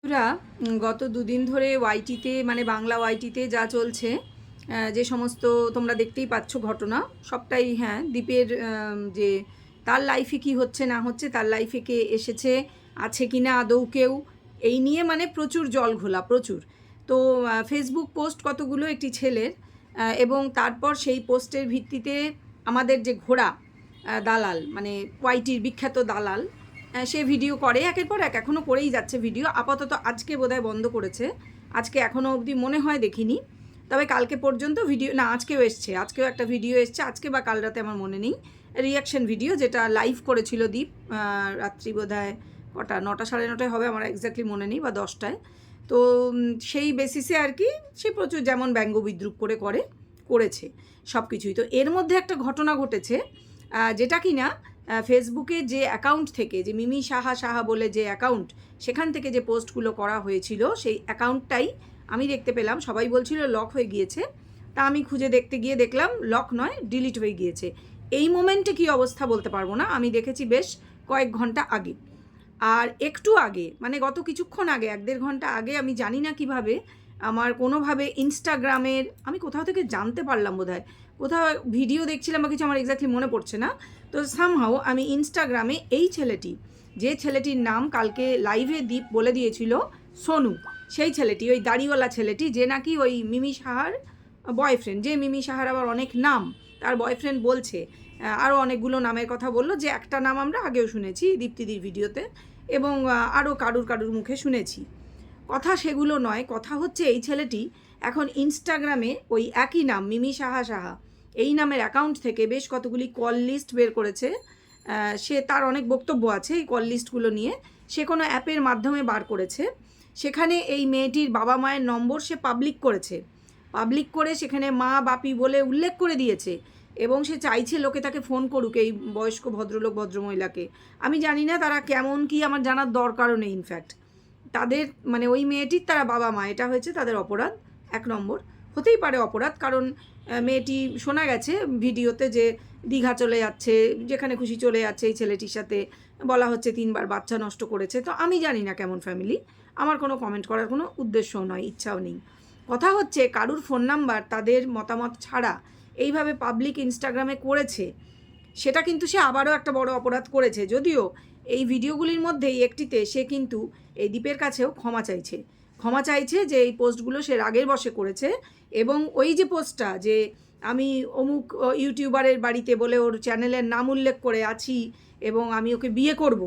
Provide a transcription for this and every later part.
বন্ধুরা, গত দুদিন ধরে ওয়াইটিতে মানে বাংলা ওয়াইটিতে যা চলছে, যে সমস্ত তোমরা দেখতেই পাচ্ছ ঘটনা সবটাই, হ্যাঁ, দীপের যে তার লাইফে কি হচ্ছে না হচ্ছে, তার লাইফে কে এসেছে, আছে কি না আদৌ কেউ, এই নিয়ে মানে প্রচুর জল ঘোলা, প্রচুর। তো ফেসবুক পোস্ট কতগুলো একটি ছেলের, এবং তারপর সেই পোস্টের ভিত্তিতে আমাদের যে ঘোড়া দালাল, মানে ওয়াইটির বিখ্যাত দালাল, সে ভিডিও করে একের পর এক, এখনও করেই যাচ্ছে ভিডিও। আপাতত আজকে বোধহয় বন্ধ করেছে, আজকে এখনও অবধি মনে হয় দেখিনি, তবে কালকে পর্যন্ত ভিডিও, না আজকেও এসছে, আজকেও একটা ভিডিও এসছে, আজকে বা কাল রাতে আমার মনে নেই, রিয়াকশন ভিডিও যেটা লাইভ করেছিল দীপ রাত্রি বোধহয় কটা, 9টা 9:30 হবে, আমার এক্স্যাক্টলি মনে নেই, বা 10টায়। তো সেই বেসিসে আর কি সে প্রচুর যেমন ব্যঙ্গ বিদ্রুপ করেছে সব কিছুই। তো এর মধ্যে একটা ঘটনা ঘটেছে, যেটা কি না ফেসবুকে যে অ্যাকাউন্ট থেকে, যে মিমি সাহা বলে যে অ্যাকাউন্ট, সেখান থেকে যে পোস্টগুলো করা হয়েছিল, সেই অ্যাকাউন্টটাই আমি দেখতে পেলাম। সবাই বলছিল লক হয়ে গিয়েছে, তা আমি খুঁজে দেখতে গিয়ে দেখলাম লক নয়, ডিলিট হয়ে গিয়েছে। এই মোমেন্টে কী অবস্থা বলতে পারবো না, আমি দেখেছি বেশ কয়েক ঘন্টা আগে। আর একটু আগে মানে গত কিছুক্ষণ আগে, 1-1.5 ঘন্টা আগে, আমি জানি না কিভাবে আমার কোনোভাবে ইনস্টাগ্রামের, আমি কোথাও থেকে জানতে পারলাম বোধহয়, কোথাও ভিডিও দেখছিলাম বা কিছু, আমার এক্স্যাক্টলি মনে পড়ছে না। তো সামহাও আমি ইনস্টাগ্রামে এই ছেলেটি, যে ছেলেটির নাম কালকে লাইভে দীপ বলে দিয়েছিল সোনু, সেই ছেলেটি, ওই দাড়িওয়ালা ছেলেটি, যে নাকি ওই মিমি সাহার বয়ফ্রেন্ড, যে মিমি সাহার আবার অনেক নাম, তার বয়ফ্রেন্ড বলছে, আরও অনেকগুলো নামের কথা বললো, যে একটা নাম আমরা আগেও শুনেছি দীপ্তিদির ভিডিওতে, এবং আরও কারুর মুখে শুনেছি। কথা সেগুলো নয়, কথা হচ্ছে এই ছেলেটি এখন ইনস্টাগ্রামে ওই একই নাম মিমি সাহা এই নামের অ্যাকাউন্ট থেকে বেশ কতগুলি কল লিস্ট বের করেছে। সে তার অনেক বক্তব্য আছে এই কল লিস্টগুলো নিয়ে, সে কোনো অ্যাপের মাধ্যমে বার করেছে। সেখানে এই মেয়েটির বাবা মায়ের নম্বর সে পাবলিক করে সেখানে মা বাপি বলে উল্লেখ করে দিয়েছে, এবং সে চাইছে লোকে তাকে ফোন করুক, এই বয়স্ক ভদ্রলোক ভদ্রমহিলাকে। আমি জানি না তারা কেমন কি, আমার জানার দরকারও নেই। ইনফ্যাক্ট তাদের মানে ওই মেয়েটির তারা বাবা মা, এটা হয়েছে তাদের অপরাধ 1 নম্বর। হতেই পারে অপরাধ, কারণ মেয়েটি শোনা গেছে ভিডিওতে যে দীঘা চলে যাচ্ছে, যেখানে খুশি চলে যাচ্ছে এই ছেলেটির সাথে, বলা হচ্ছে 3বার বাচ্চা নষ্ট করেছে। তো আমি জানি না কেমন ফ্যামিলি, আমার কোনো কমেন্ট করার কোনো উদ্দেশ্যও নয়, ইচ্ছাও নেই। কথা হচ্ছে কারুর ফোন নাম্বার তাদের মতামত ছাড়া এইভাবে পাবলিক ইনস্টাগ্রামে করেছে, সেটা কিন্তু সে আবারও একটা বড় অপরাধ করেছে। যদিও এই ভিডিওগুলির মধ্যেই একটিতে সে কিন্তু এই দীপের কাছেও ক্ষমা চাইছে যে এই পোস্টগুলো সে রাগের বশে করেছে, এবং ওই যে পোস্টটা, যে আমি অমুক ইউটিউবারের বাড়িতে বলে ওর চ্যানেলের নাম উল্লেখ করে আছি এবং আমি ওকে বিয়ে করব,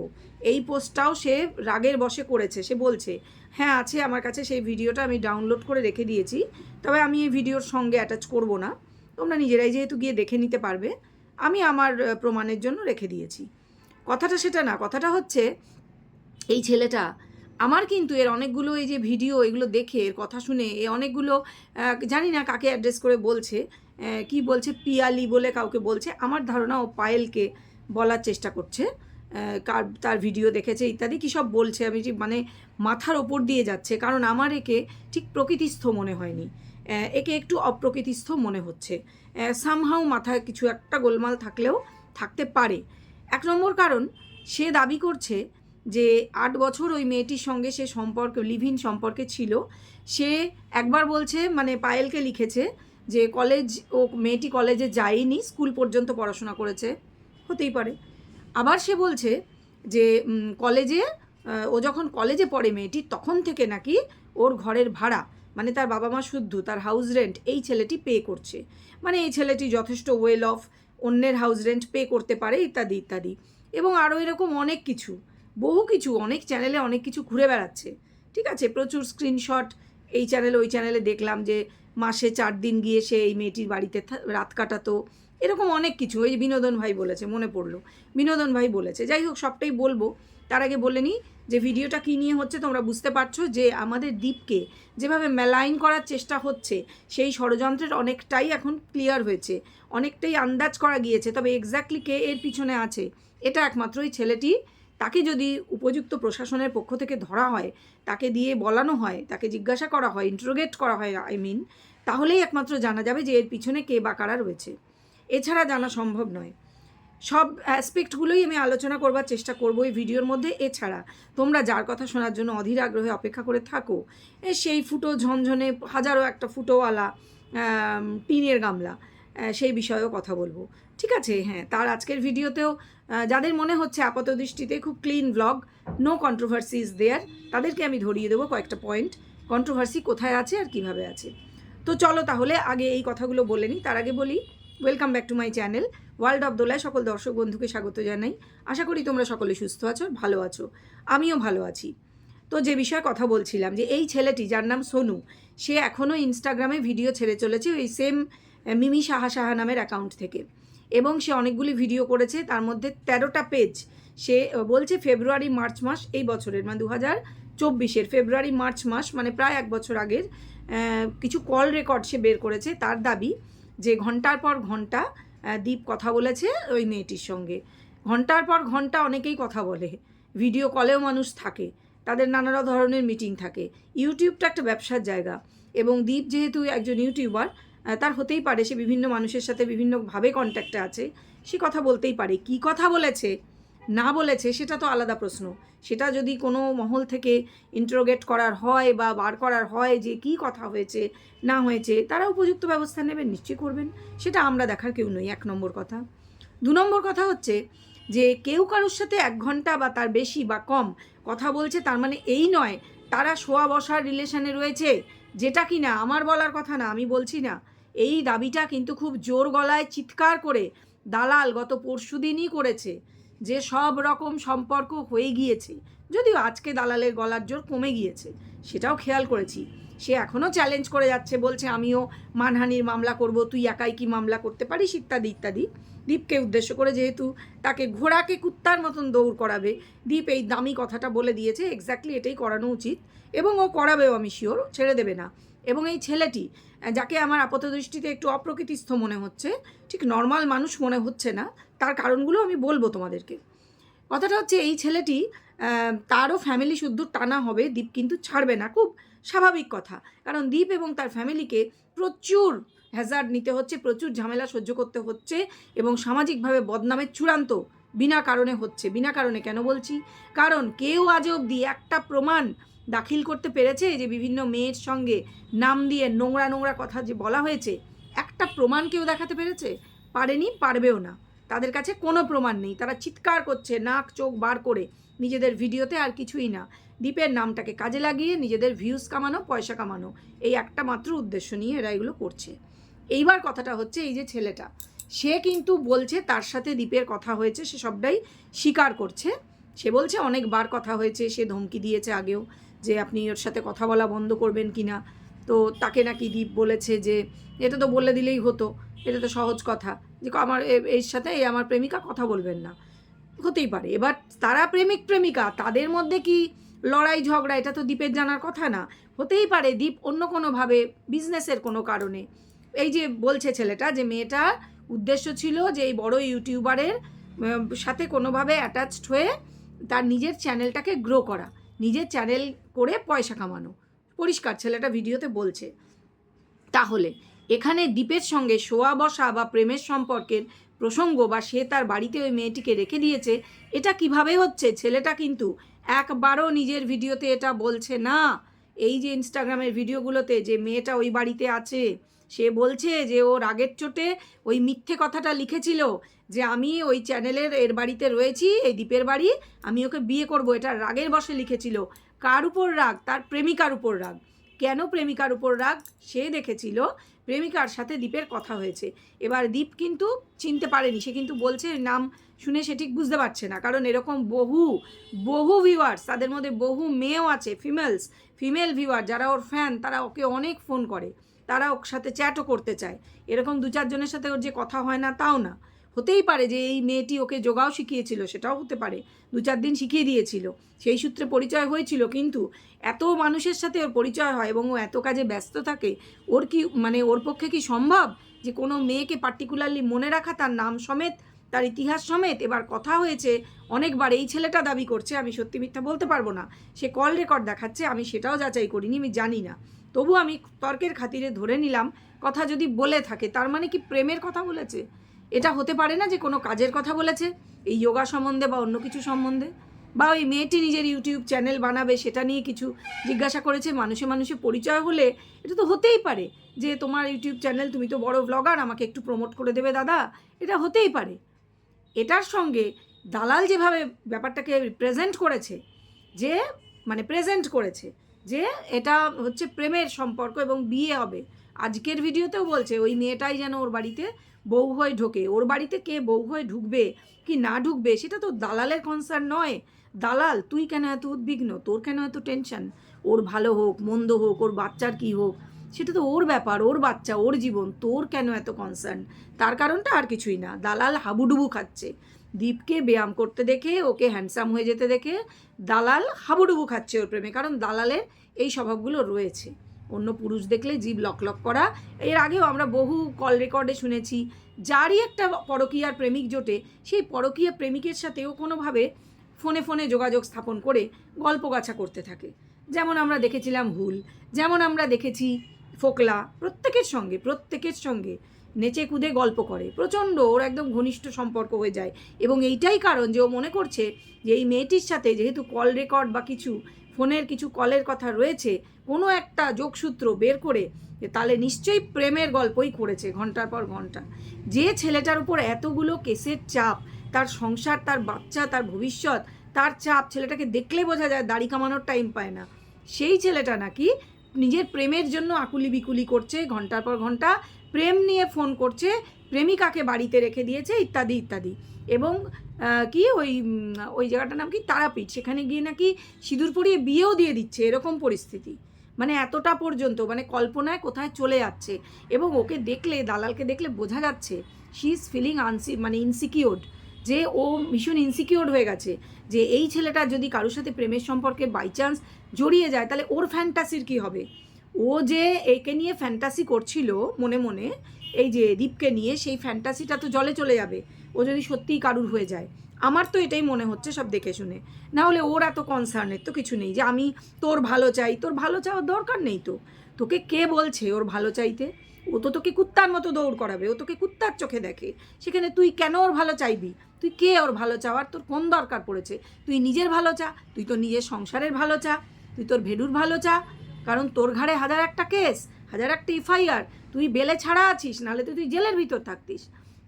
এই পোস্টটাও সে রাগের বশে করেছে। সে বলছে, হ্যাঁ আছে আমার কাছে সেই ভিডিওটা, আমি ডাউনলোড করে রেখে দিয়েছি, তবে আমি এই ভিডিওর সঙ্গে অ্যাটাচ করব না, তোমরা নিজেরাই যেহেতু গিয়ে দেখে নিতে পারবে, আমি আমার প্রমাণের জন্য রেখে দিয়েছি। কথাটা সেটা না, কথাটা হচ্ছে এই ছেলেটা, আমার কিন্তু এর অনেকগুলো এই যে ভিডিও, এগুলো দেখে, এর কথা শুনে, এ অনেকগুলো, জানি না কাকে অ্যাড্রেস করে বলছে, কি বলছে, পিয়ালি বলে কাউকে বলছে, আমার ধারণা ও পায়েলকে বলার চেষ্টা করছে, তার ভিডিও দেখেছে ইত্যাদি কী সব বলছে, আমি মানে মাথার ওপর দিয়ে যাচ্ছে, কারণ আমার একে ঠিক প্রকৃতিস্থ মনে হয়নি, একে একটু অপ্রকৃতিস্থ মনে হচ্ছে। সামহাও মাথায় কিছু একটা গোলমাল থাকতে পারে। 1 নম্বর কারণ, সে দাবি করছে যে 8 বছর ওই মেয়েটির সঙ্গে সে লিভ ইন সম্পর্কে ছিল। সে একবার বলছে, মানে পায়েলকে লিখেছে যে মেয়েটি কলেজে যায়নি, স্কুল পর্যন্ত পড়াশোনা করেছে, হতেই পারে। আবার সে বলছে যে কলেজে, ও যখন কলেজে পড়ে মেয়েটি, তখন থেকে নাকি ওর ঘরের ভাড়া, মানে তার বাবা মা শুদ্ধ, তার হাউস রেন্ট এই ছেলেটি পে করছে, মানে এই ছেলেটি যথেষ্ট ওয়েল অফ, অন্যের হাউস রেন্ট পে করতে পারে ইত্যাদি ইত্যাদি, এবং আরও এরকম অনেক কিছু, বহু কিছু, অনেক চ্যানেলে অনেক কিছু ঘুরে বেড়াচ্ছে। ঠিক আছে, প্রচুর স্ক্রিনশট এই চ্যানেলে ওই চ্যানেলে দেখলাম, যে মাসে 4 দিন গিয়ে সে এই মেয়েটির বাড়িতে রাত কাটাতো, এরকম অনেক কিছু। ওই যে বিনোদন ভাই বলেছে, মনে পড়লো, বিনোদন ভাই বলেছে। যাই হোক, সবটাই বলবো, তার আগে বলে নিই যে ভিডিওটা কী নিয়ে হচ্ছে। তোমরা বুঝতে পারছো যে আমাদের দীপকে যেভাবে মেলাইন করার চেষ্টা হচ্ছে, সেই ষড়যন্ত্রের অনেকটাই এখন ক্লিয়ার হয়েছে, অনেকটাই আন্দাজ করা গিয়েছে। তবে এক্স্যাক্টলি কে এর পিছনে আছে, এটা একমাত্র ওই ছেলেটি, তাকে যদি উপযুক্ত প্রশাসনের পক্ষ থেকে ধরা হয়, তাকে দিয়ে বলানো হয়, তাকে জিজ্ঞাসা করা হয়, ইন্টারোগেট করা হয়, তাহলেই একমাত্র জানা যাবে যে এর পিছনে কে বা কারা রয়েছে, এছাড়া জানা সম্ভব নয়। সব অ্যাসপেক্টগুলোই আমি আলোচনা করবার চেষ্টা করবো এই ভিডিওর মধ্যে। এছাড়া তোমরা যার কথা শোনার জন্য অধীর আগ্রহে অপেক্ষা করে থাকো, সেই ফুটো ঝনঝনে হাজারো একটা ফুটোওয়ালা টিনের গামলা, সেই বিষয়েও কথা বলবো। ঠিক আছে, হ্যাঁ, তার আজকের ভিডিওতেও যাদের মনে হচ্ছে আপাত দৃষ্টিতে খুব clean blog, no controversy is there, তাদেরকে আমি ধরিয়ে দেবো কয়েকটা পয়েন্ট, কন্ট্রোভার্সি কোথায় আছে আর কিভাবে আছে। তো চলো তাহলে আগে এই কথাগুলো বলে নিই। তার আগে বলি, welcome back to my channel world of দোলায় সকল দর্শক বন্ধুকে স্বাগত জানাই। আশা করি তোমরা সকলে সুস্থ আছো, ভালো আছো, আমিও ভালো আছি। তো যে বিষয়ে কথা বলছিলাম, যে এই ছেলেটি যার নাম সোনু, সে এখনও ইনস্টাগ্রামে ভিডিও ছেড়ে চলেছে ওই সেম মিমি সাহা সাহা নামের অ্যাকাউন্ট থেকে, এবং সে অনেকগুলি ভিডিও করেছে, তার মধ্যে 13টা পেজ। সে বলছে ফেব্রুয়ারি মার্চ মাস এই বছরের, মানে 2024-এর ফেব্রুয়ারি মার্চ মাস, মানে প্রায় 1 বছর আগের কিছু কল রেকর্ড সে বের করেছে। তার দাবি যে ঘন্টার পর ঘন্টা দীপ কথা বলেছে ওই মেয়েটির সঙ্গে। ঘন্টার পর ঘন্টা অনেকেই কথা বলে, ভিডিও কলেও মানুষ থাকে, তাদের নানা ধরনের মিটিং থাকে। ইউটিউবটা একটা ব্যবসার জায়গা, এবং দীপ যেহেতু একজন ইউটিউবার, তার হতেই পারে সে বিভিন্ন মানুষের সাথে বিভিন্নভাবে কন্ট্যাক্টে আছে, সে কথা বলতেই পারে। কি কথা বলেছে না বলেছে সেটা তো আলাদা প্রশ্ন। সেটা যদি কোনো মহল থেকে ইন্টারোগেট করার হয় বা বার করার হয় যে কি কথা হয়েছে না হয়েছে, তারা উপযুক্ত ব্যবস্থা নেবেন, নিশ্চয়ই করবেন, সেটা আমরা দেখার কেউ নই, 1 নম্বর কথা। 2 নম্বর কথা হচ্ছে যে কেউ কারোর সাথে 1 ঘন্টা বা তার বেশি বা কম কথা বলছে, তার মানে এই নয় তারা শোয়া বসার রিলেশনে রয়েছে, যেটা কি না আমার বলার কথা না, আমি বলছি না। এই দাবিটা কিন্তু খুব জোর গলায় চিৎকার করে দালাল গত পরশুদিনই করেছে, যে সব রকম সম্পর্ক হয়ে গিয়েছে। যদিও আজকে দালালের গলার জোর কমে গিয়েছে, সেটাও খেয়াল করেছি। সে এখনও চ্যালেঞ্জ করে যাচ্ছে, বলছে আমিও মানহানির মামলা করব, তুই একাই কি মামলা করতে পারিস, ইত্যাদি ইত্যাদি। দীপকে উদ্দেশ্য করে, যেহেতু তাকে ঘোড়াকে কুত্তার মতন দৌড় করাবে, দীপ এই দামি কথাটা বলে দিয়েছে, এক্স্যাক্টলি এটাই করানো উচিত, এবং ও করাবেও, আমি শিওর, ছেড়ে দেবে না। এবং এই ছেলেটি, যাকে আমার আপাত দৃষ্টিতে একটু অপ্রকৃতিস্থ মনে হচ্ছে, ঠিক নর্মাল মানুষ মনে হচ্ছে না, তার কারণগুলো আমি বলবো তোমাদেরকে। কথাটা হচ্ছে এই ছেলেটি, তারও ফ্যামিলি শুদ্ধ টানা হবে, দীপ কিন্তু ছাড়বে না, খুব স্বাভাবিক কথা। কারণ দীপ এবং তার ফ্যামিলিকে প্রচুর হ্যাজার্ড নিতে হচ্ছে, প্রচুর ঝামেলা সহ্য করতে হচ্ছে, এবং সামাজিকভাবে বদনামের চূড়ান্ত বিনা কারণে হচ্ছে। বিনা কারণে কেন বলছি? কারণ কেউ আজ অবধি একটা প্রমাণ দাখিল করতে পেরেছে যে বিভিন্ন মেয়ের সঙ্গে নাম দিয়ে নোংরা নোংরা কথা যে বলা হয়েছে, একটা প্রমাণ কেউ দেখাতে পেরেছে? পারেনি, পারবেও না। তাদের কাছে কোনো প্রমাণ নেই, তারা চিৎকার করছে নাক চোখ বার করে নিজেদের ভিডিওতে, আর কিছুই না। দীপের নামটাকে কাজে লাগিয়ে নিজেদের ভিউজ কামানো, পয়সা কামানো, এই একটা মাত্র উদ্দেশ্য নিয়ে এরা এগুলো করছে। এইবার কথাটা হচ্ছে, এই যে ছেলেটা, সে কিন্তু বলছে তার সাথে দীপের কথা হয়েছে, সে সবটাই স্বীকার করছে। সে বলছে অনেকবার কথা হয়েছে, সে ধমকি দিয়েছে আগেও যে আপনি ওর সাথে কথা বলা বন্ধ করবেন কি না। তো তাকে নাকি দীপ বলেছে যে এটা তো বলে দিলেই হতো, এটা তো সহজ কথা, যে আমার এর সাথে আমার প্রেমিকা কথা বলবেন না। হতেই পারে, এবার তারা প্রেমিক প্রেমিকা, তাদের মধ্যে কি লড়াই ঝগড়া, এটা তো দীপের জানার কথা না। হতেই পারে দীপ অন্য কোনোভাবে বিজনেসের কোনো কারণে, এই যে বলছে ছেলেটা, যে মেয়েটার উদ্দেশ্য ছিল যে এই বড় ইউটিউবারের সাথে কোনোভাবে অ্যাটাচড হয়ে তার নিজের চ্যানেলটাকে গ্রো করা, নিজের চ্যানেল করে পয়সা কামানো, পরিষ্কার ছেলেটা ভিডিওতে বলছে। তাহলে এখানে দীপের সঙ্গে শোয়া বসা বা প্রেমের সম্পর্কের প্রসঙ্গ, বা সে তার বাড়িতে ওই মেয়েটিকে রেখে দিয়েছে, এটা কিভাবে হচ্ছে? ছেলেটা কিন্তু একবারও নিজের ভিডিওতে এটা বলছে না। এই যে ইনস্টাগ্রামের ভিডিওগুলোতে যে মেয়েটা ওই বাড়িতে আছে, সে বলছে যে ও রাগের চোটে ওই মিথ্যে কথাটা লিখেছিল, যে আমি ওই চ্যানেলের এর বাড়িতে রয়েছি, এই দীপের বাড়ি, আমি ওকে বিয়ে করব, এটা রাগের বশে লিখেছিল। কার উপর রাগ? তার প্রেমিকার উপর রাগ। কেন প্রেমিকার উপর রাগ? সে দেখেছিল প্রেমিকার সাথে দীপের কথা হয়েছে। এবার দীপ কিন্তু চিনতে পারেনি, সে কিন্তু বলছে নাম শুনে সে ঠিক বুঝতে পারছে না, কারণ এরকম বহু বহু ভিউয়ার্স, তাদের মধ্যে বহু মেয়েও আছে, ফিমেল ভিউয়ার যারা ওর ফ্যান, তারা ওকে অনেক ফোন করে, তারা ওর সাথে চ্যাটও করতে চায়। এরকম 2-4 জনের সাথে ওর যে কথা হয় না তাও না। হতেই পারে যে এই মেয়েটি ওকে যোগাও শিখিয়েছিল, সেটাও হতে পারে, 2-4 দিন শিখিয়ে দিয়েছিল, সেই সূত্রে পরিচয় হয়েছিল। কিন্তু এত মানুষের সাথে ওর পরিচয় হয় এবং ও এত কাজে ব্যস্ত থাকে, ওর কি মানে ওর পক্ষে কি সম্ভব যে কোনো মেয়েকে পার্টিকুলারলি মনে রাখা, তার নাম সমেত, তার ইতিহাস সমেত? এবার কথা হয়েছে অনেকবার, এই ছেলেটা দাবি করছে, আমি সত্যি মিথ্যা বলতে পারবো না, সে কল রেকর্ড দেখাচ্ছে, আমি সেটাও যাচাই করিনি, আমি জানি না, তবু আমি তর্কের খাতিরে ধরে নিলাম কথা যদি বলে থাকে, তার মানে কি প্রেমের কথা বলেছে? এটা হতে পারে না যে কোনো কাজের কথা বলেছে, এই যোগা সম্বন্ধে বা অন্য কিছু সম্বন্ধে, বা ওই মেয়েটি নিজের ইউটিউব চ্যানেল বানাবে সেটা নিয়ে কিছু জিজ্ঞাসা করেছে, মানুষে মানুষে পরিচয় হলে এটা তো হতেই পারে যে তোমার ইউটিউব চ্যানেল, তুমি তো বড় ব্লগার, আমাকে একটু প্রমোট করে দেবে দাদা, এটা হতেই পারে। এটার সঙ্গে দালাল যেভাবে ব্যাপারটাকে প্রেজেন্ট করেছে, যে মানে প্রেজেন্ট করেছে যে এটা হচ্ছে প্রেমের সম্পর্ক এবং বিয়ে হবে, আজকের ভিডিওতেও বলছে ওই মেয়েটাই যেন ওর বাড়িতে বউ হয়ে ঢোকে। ওর বাড়িতে কে বউ হয়ে ঢুকবে কি না ঢুকবে সেটা তো দালালের কনসার্ন নয়। দালাল, তুই কেন এত উদ্বিগ্ন, তোর কেন এত টেনশন? ওর ভালো হোক মন্দ হোক, ওর বাচ্চার কি হোক, সেটা তো ওর ব্যাপার, ওর বাচ্চা, ওর জীবন, তোর কেন এত কনসার্ন? তার কারণটা আর কিছুই না, দালাল হাবুডুবু খাচ্ছে। দীপকে ব্যায়াম করতে দেখে, ওকে হ্যান্ডসাম হয়ে যেতে দেখে দালাল হাবুডুবু খাচ্ছে ওর প্রেমে, কারণ দালালের এই স্বভাবগুলো রয়েছে। অন্য পুরুষ দেখলে জিভ লক লক করা। এর আগেও আমরা বহু কল রেকর্ডে শুনেছি, যারই একটা পরকীয়ার প্রেমিক জোটে, সেই পরকীয়া প্রেমিকের সাথেও কোনোভাবে ফোনে ফোনে যোগাযোগ স্থাপন করে গল্পগাছা করতে থাকে। যেমন আমরা দেখেছিলাম হুল, যেমন আমরা দেখেছি ফোকলা, প্রত্যেকের সঙ্গে নেচে কুদে গল্প করে, প্রচণ্ড ওর একদম ঘনিষ্ঠ সম্পর্ক হয়ে যায়। এবং এইটাই কারণ যে ও মনে করছে যে এই মেয়েটির সাথে যেহেতু কল রেকর্ড বা কিছু ফোনের কিছু কলের কথা রয়েছে, কোনো একটা যোগসূত্র বের করে তাহলে নিশ্চয়ই প্রেমের গল্পই করেছে ঘন্টার পর ঘন্টা। যে ছেলেটার উপর এতগুলো কেসের চাপ, তার সংসার, তার বাচ্চা, তার ভবিষ্যৎ, তার চাপ, ছেলেটাকে দেখলে বোঝা যায় দাড়ি কামানোর টাইম পায় না, সেই ছেলেটা নাকি নিজের প্রেমের জন্য আকুলি বিকুলি করছে, ঘন্টার পর ঘন্টা প্রেম নিয়ে ফোন করছে, প্রেমিকাকে বাড়িতে রেখে দিয়েছে ইত্যাদি ইত্যাদি। এবং কি ওই জায়গাটার নাম কি, তারাপীঠ, সেখানে গিয়ে নাকি সিঁদুর পরিয়ে বিয়েও দিয়ে দিচ্ছে, এরকম পরিস্থিতি। মানে এতটা পর্যন্ত, মানে কল্পনায় কোথায় চলে যাচ্ছে। এবং ওকে দেখলে, দালালকে দেখলে বোঝা যাচ্ছে শি ইজ ফিলিং ইনসিকিউরড, যে ও ভীষণ ইনসিকিউরড হয়ে গেছে যে এই ছেলেটা যদি কারোর সাথে প্রেমের সম্পর্কে বাই চান্স জড়িয়ে যায় তাহলে ওর ফ্যান্টাসির কী হবে। ও যে একে নিয়ে ফ্যান্টাসি করছিল মনে মনে, এই যে দীপকে নিয়ে, সেই ফ্যান্টাসিটা তো জলে চলে যাবে ও যদি সত্যিই কারুর হয়ে যায়। আমার তো এটাই মনে হচ্ছে সব দেখে শুনে। না হলে ওর এত কনসার্নের তো কিছু নেই যে আমি তোর ভালো চাই, তোর ভালো চাওয়ার দরকার নেই তো। তোকে কে বলছে ওর ভালো চাইতে? ও তো তোকে কুত্তার মতো দৌড় করাবে, ও তোকে কুত্তার চোখে দেখে, সেখানে তুই কেন ওর ভালো চাইবি? তুই কে ওর ভালো চাওয়ার? তোর কোন দরকার পড়েছে? তুই নিজের ভালো চা, তুই তো নিজের সংসারের ভালো চা, তুই তোর ভেডুর ভালো চা, কারণ তোর ঘাড়ে হাজার একটা কেস, হাজার একটা এফআইআর, তুই বেলে ছাড়া আছিস, নাহলে তো তুই জেলের ভিতর থাকতিস।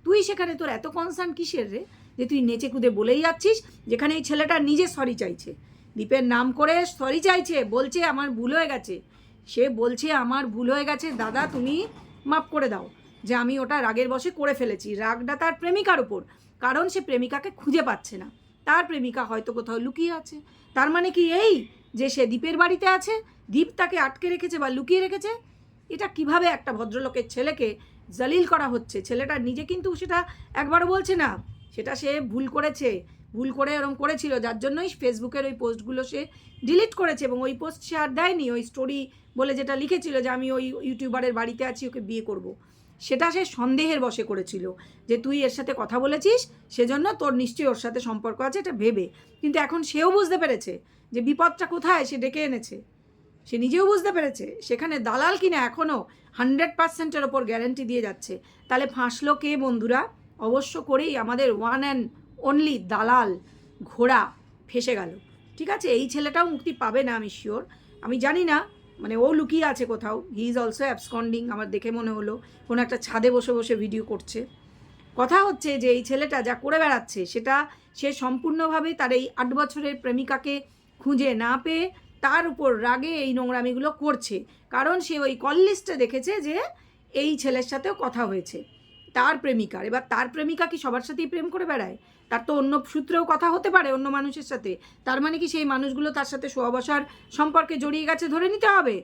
তুই সেখানে তোর এত কনসার্ন কিসের রে, যে তুই নেচে কুদে বলেই যাচ্ছিস, যেখানে এই ছেলেটা নিজে সরি চাইছে, দীপের নাম করে সরি চাইছে, বলছে আমার ভুল হয়ে গেছে, সে বলছে আমার ভুল হয়ে গেছে দাদা, তুমি মাফ করে দাও, যে আমি ওটা রাগের বশে করে ফেলেছি। রাগটা তার প্রেমিকার উপর, কারণ সে প্রেমিকাকে খুঁজে পাচ্ছে না, তার প্রেমিকা হয়তো কোথাও লুকিয়ে আছে। তার মানে কি এই যে সে দীপের বাড়িতে আছে, দীপ তাকে আটকে রেখেছে বা লুকিয়ে রেখেছে? এটা কিভাবে একটা ভদ্রলোকের ছেলেকে জালিল করা হচ্ছে? ছেলেটা নিজে কিন্তু সেটা একবারও বলছে না, সেটা সে ভুল করেছে, ভুল করে এরকম করেছিল, যার জন্যই ফেসবুকের ওই পোস্টগুলো সে ডিলিট করেছে। এবং ওই পোস্ট সে আর দেয়নি, ওই স্টোরি বলে যেটা লিখেছিল যে আমি ওই ইউটিউবারের বাড়িতে আছি, ওকে বিয়ে করব, সেটা সে সন্দেহের বশে করেছিল যে তুই এর সাথে কথা বলেছিস, সেজন্য তোর নিশ্চয়ই ওর সাথে সম্পর্ক আছে, এটা ভেবে। কিন্তু এখন সেও বুঝতে পেরেছে যে বিপদটা কোথায় সে ডেকে এনেছে, সে নিজেও বুঝতে পেরেছে। সেখানে দালাল কিনা এখনও 100%-এর ওপর গ্যারেন্টি দিয়ে যাচ্ছে। তাহলে ফাঁসলো কে বন্ধুরা? অবশ্য করেই আমাদের ওয়ান অ্যান্ড অনলি দালাল ঘোড়া ফেসে গেল। ঠিক আছে, এই ছেলেটাও মুক্তি পাবে না আমি শিওর। আমি জানি না, মানে ও লুকিয়ে আছে কোথাও, হি ইজ অলসো অ্যাবসকন্ডিং, আমার দেখে মনে হলো কোনো একটা ছাদে বসে বসে ভিডিও করছে। কথা হচ্ছে যে এই ছেলেটা যা করে বেড়াচ্ছে সেটা সে সম্পূর্ণভাবে তার এই 8 বছরের প্রেমিকাকে খুঁজে না পেয়ে তার উপর রাগে এই নোংরামিগুলো করছে। কারণ সে ওই কল লিস্টে দেখেছে যে এই ছেলের সাথেও কথা হয়েছে তার প্রেমিকার। এবার তার প্রেমিকা কি সবার সাথেই প্রেম করে বেড়ায়? তার তো অন্য সূত্রেও কথা হতে পারে অন্য মানুষের সাথে। তার মানে কি সেই মানুষগুলো তার সাথে শোয়া বসার সম্পর্কে জড়িয়ে গেছে ধরে নিতে হবে?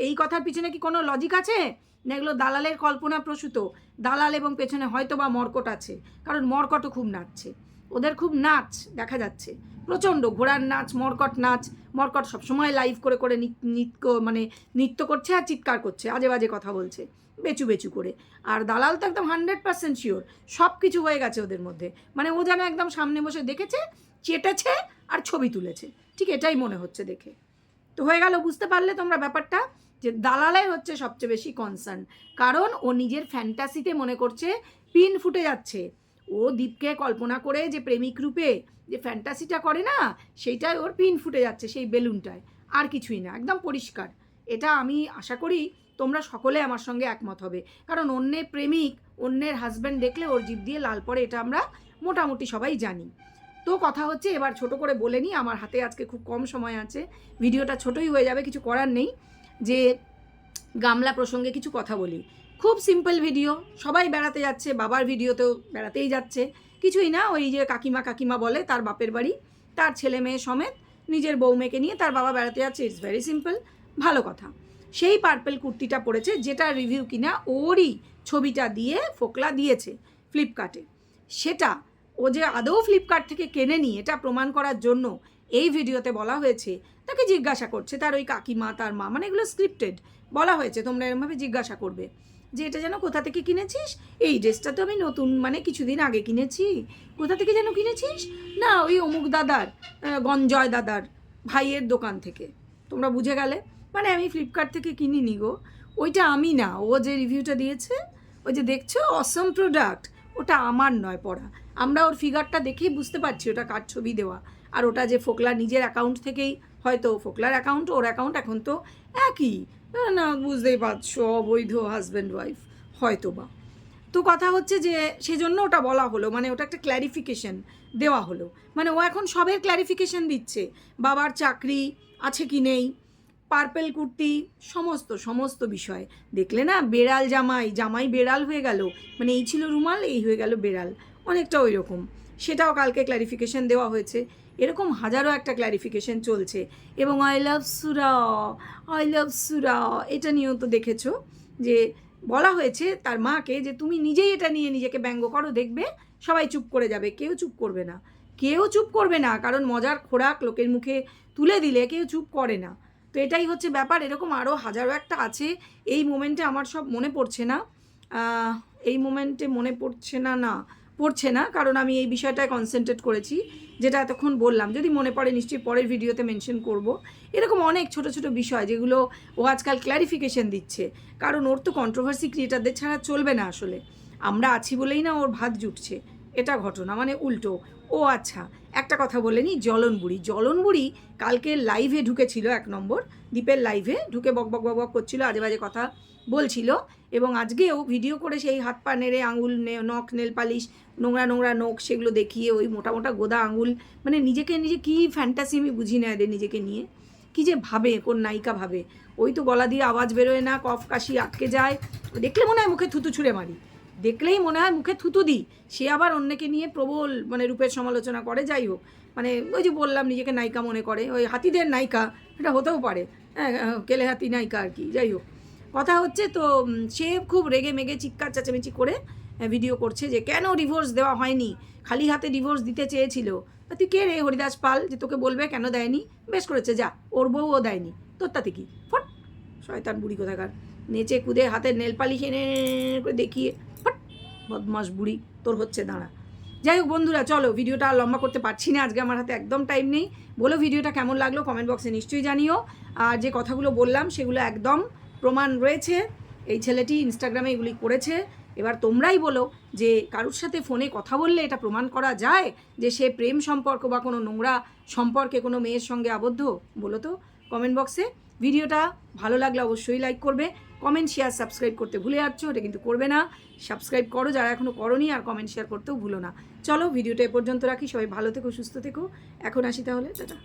এই কথার পিছনে কি কোনো লজিক আছে? না এগুলো দালালের কল্পনা প্রসূত? দালাল এবং পেছনে হয়তো বা মর্কট আছে, কারণ মর্কটও খুব নাচছে, ওদের খুব নাচ দেখা যাচ্ছে, প্রচণ্ড ঘোড়ার নাচ, মর্কট নাচ। মর্কট সবসময় লাইভ করে করে নৃত্য করছে আর চিৎকার করছে, আজে বাজে কথা বলছে বেচু বেচু করে। আর দালাল তো একদম 100% শিওর সব কিছু হয়ে গেছে ওদের মধ্যে, মানে ও যেন একদম সামনে বসে দেখেছে, চেটেছে আর ছবি তুলেছে, ঠিক এটাই মনে হচ্ছে দেখে। তো হয়ে গেল, বুঝতে পারলে তোমরা ব্যাপারটা, যে দালালের হচ্ছে সবচেয়ে বেশি কনসার্ন, কারণ ও নিজের ফ্যান্টাসিতে মনে করছে পিন ফুটে যাচ্ছে। ও দীপকে কল্পনা করে যে প্রেমিক রূপে যে ফ্যান্টাসিটা করে না, সেইটাই ওর পিন ফুটে যাচ্ছে সেই বেলুনটায়, আর কিছুই না, একদম পরিষ্কার। এটা আমি আশা করি তোমরা সকলে আমার সঙ্গে একমত হবে, কারণ অন্যের প্রেমিক, অন্যের হাজব্যান্ড দেখলে ওর জিভ দিয়ে লাল পড়ে, এটা আমরা মোটামুটি সবাই জানি। তো কথা হচ্ছে, এবার ছোট করে বলে নিই, আমার হাতে আজকে খুব কম সময় আছে, ভিডিওটা ছোটই হয়ে যাবে, কিছু করার নেই, যে গামলা প্রসঙ্গে কিছু কথা বলি। খুব সিম্পল ভিডিও, সবাই বেড়াতে যাচ্ছে, বাবার ভিডিওতেও বেড়াতেই যাচ্ছে, কিছুই না, ওই যে কাকিমা বলে তার বাপের বাড়ি, তার ছেলে মেয়ে সমেত নিজের বউ মেয়েকে নিয়ে তার বাবা বেড়াতে যাচ্ছে, ইটস ভেরি সিম্পল, ভালো কথা। সেই পার্পেল কুর্তিটা পরেছে, যেটা রিভিউ কিনা ওরই ছবিটা দিয়ে ফোকলা দিয়েছে ফ্লিপকার্টে, সেটা ও যে আদৌ ফ্লিপকার্ট থেকে কেনেনি এটা প্রমাণ করার জন্য এই ভিডিওতে বলা হয়েছে, তাকে জিজ্ঞাসা করছে তার ওই কাকিমা, তার মা, মানে এগুলো স্ক্রিপ্টেড বলা হয়েছে, তোমরা এরমভাবে জিজ্ঞাসা করবে যে এটা যেন কোথা থেকে কিনেছিস, এই ড্রেসটা তো আমি নতুন মানে কিছুদিন আগে কিনেছি, কোথা থেকে যেন কিনেছিস, না ওই অমুক দাদার, গঞ্জয় দাদার ভাইয়ের দোকান থেকে। তোমরা বুঝে গেলে, মানে আমি ফ্লিপকার্ট থেকে কিনিনি গো, ওইটা আমি না, ও যে রিভিউটা দিয়েছে, ওই যে দেখছো অসম প্রোডাক্ট, ওটা আমার নয় পড়া, আমরা ওর ফিগারটা দেখেই বুঝতে পারছি ওটা কার ছবি দেওয়া, আর ওটা যে ফোকলা নিজের অ্যাকাউন্ট থেকেই, হয়তো ফোকলার অ্যাকাউন্ট ওর অ্যাকাউন্ট এখন তো একই না, বুঝতেই পারছো, অবৈধ হাজব্যান্ড ওয়াইফ হয়তো বা। তো কথা হচ্ছে যে সেজন্য ওটা বলা হলো, মানে ওটা একটা ক্ল্যারিফিকেশন দেওয়া হলো, মানে ও এখন সবের ক্ল্যারিফিকেশন দিচ্ছে, বাবার চাকরি আছে কি নেই, পার্পেল কুর্তি, সমস্ত বিষয়। দেখলে না, বেড়াল জামাই বেড়াল হয়ে গেল, মানে এই ছিল রুমাল, এই হয়ে গেল বেড়াল, অনেকটা ওই রকম, সেটাও কালকে ক্ল্যারিফিকেশন দেওয়া হয়েছে। এরকম হাজারো একটা ক্ল্যারিফিকেশন চলছে, এবং আই লাভ সুরা এটা নিয়েও তো দেখেছো যে বলা হয়েছে তার মাকে যে তুমি নিজেই এটা নিয়ে নিজেকে ব্যঙ্গ করো, দেখবে সবাই চুপ করে যাবে, কেউ চুপ করবে না, কারণ মজার খোরাক লোকের মুখে তুলে দিলে কেউ চুপ করে না। তো এটাই হচ্ছে ব্যাপার, এরকম আরও হাজারো একটা আছে, এই মোমেন্টে আমার সব মনে পড়ছে না, এই মোমেন্টে মনে পড়ছে না, কারণ আমি এই বিষয়টায় কনসেন্ট্রেট করেছি, যেটা এতক্ষণ বললাম, যদি মনে পড়ে নিশ্চয়ই পরের ভিডিওতে মেনশন করব। এরকম অনেক ছোট ছোট বিষয় যেগুলো ও আজকাল ক্ল্যারিফিকেশন দিচ্ছে, কারণ ওর তো কন্ট্রোভার্সি ক্রিয়েটারদের ছাড়া চলবে না, আসলে আমরা আছি বলেই না ওর ভাত জুটছে, এটা ঘটনা, মানে উল্টো। ও আচ্ছা, একটা কথা বলে নি, জলনবুড়ি কালকে লাইভে ঢুকেছিল, 1 নম্বর দীপের লাইভে ঢুকে বক করছিল, আজে বাজে কথা বলছিল, এবং আজকেও ভিডিও করে সেই হাত পা নেড়ে, আঙুল নখ, নেল পালিশ, নোংরা নখ, সেগুলো দেখিয়ে ওই মোটা গোদা আঙুল, মানে নিজে কী ফ্যান্টাসি আমি বুঝি না এদের নিজেকে নিয়ে, কী যে ভাবে, কোন নায়িকা ভাবে, ওই তো গলা দিয়ে আওয়াজ বেরোয় না, কফ কাশি আটকে যায়, দেখলে মনে হয় মুখে থুতু ছুঁড়ে মারি, দেখলেই মনে হয় মুখে থুতু দিই, সে আবার অন্যকে নিয়ে প্রবল মানে রূপের সমালোচনা করে, যাই হোক, মানে ওই যে বললাম নিজেকে নায়িকা মনে করে, ওই হাতিদের নায়িকা, এটা হতেও পারে, হ্যাঁ, কেলে হাতি নায়িকা আর কি, যাই হোক, কথা হচ্ছে তো সে খুব রেগে মেগে চিৎকার চেঁচামেচি করে ভিডিও করছে যে কেন ডিভোর্স দেওয়া হয়নি, খালি হাতে ডিভোর্স দিতে চেয়েছিল, তুই কে রে হরিদাস পাল যে তোকে বলবে কেন দেয়নি, বেশ করেছে, যা, ওর বউও দেয়নি, তোর তাতে কি, ফট, শয়তান বুড়ি কোথাকার, নেচে কুদে হাতের নেল পালিশ এনে করে দেখিয়ে, ফট, বদমাস বুড়ি, তোর হচ্ছে দাঁড়া। যাই হোক বন্ধুরা, চলো ভিডিওটা আর লম্বা করতে পারছি না, আজকে আমার হাতে একদম টাইম নেই, বলো ভিডিওটা কেমন লাগলো কমেন্ট বক্সে নিশ্চয়ই জানিও, আর যে কথাগুলো বললাম সেগুলো একদম প্রমাণ রয়েছে, এই ছেলেটি ইনস্টাগ্রামে এগুলি করেছে, এবার তোমরাই বলো যে কারোর সাথে ফোনে কথা বললে এটা প্রমাণ করা যায় যে সে প্রেম সম্পর্ক বা কোনো নোংরা সম্পর্কে কোনো মেয়ের সঙ্গে আবদ্ধ, বলো তো কমেন্ট বক্সে। ভিডিওটা ভালো লাগলে অবশ্যই লাইক করবে, কমেন্ট শেয়ার সাবস্ক্রাইব করতে ভুলে যাচ্ছ, ওটা কিন্তু করবে না, সাবস্ক্রাইব করো যারা এখনও করোনি, আর কমেন্ট শেয়ার করতেও ভুলো না। চলো ভিডিওটা এ পর্যন্ত রাখি, সবাই ভালো থেকো, সুস্থ থেকো, এখন আসি তাহলে, টাটা।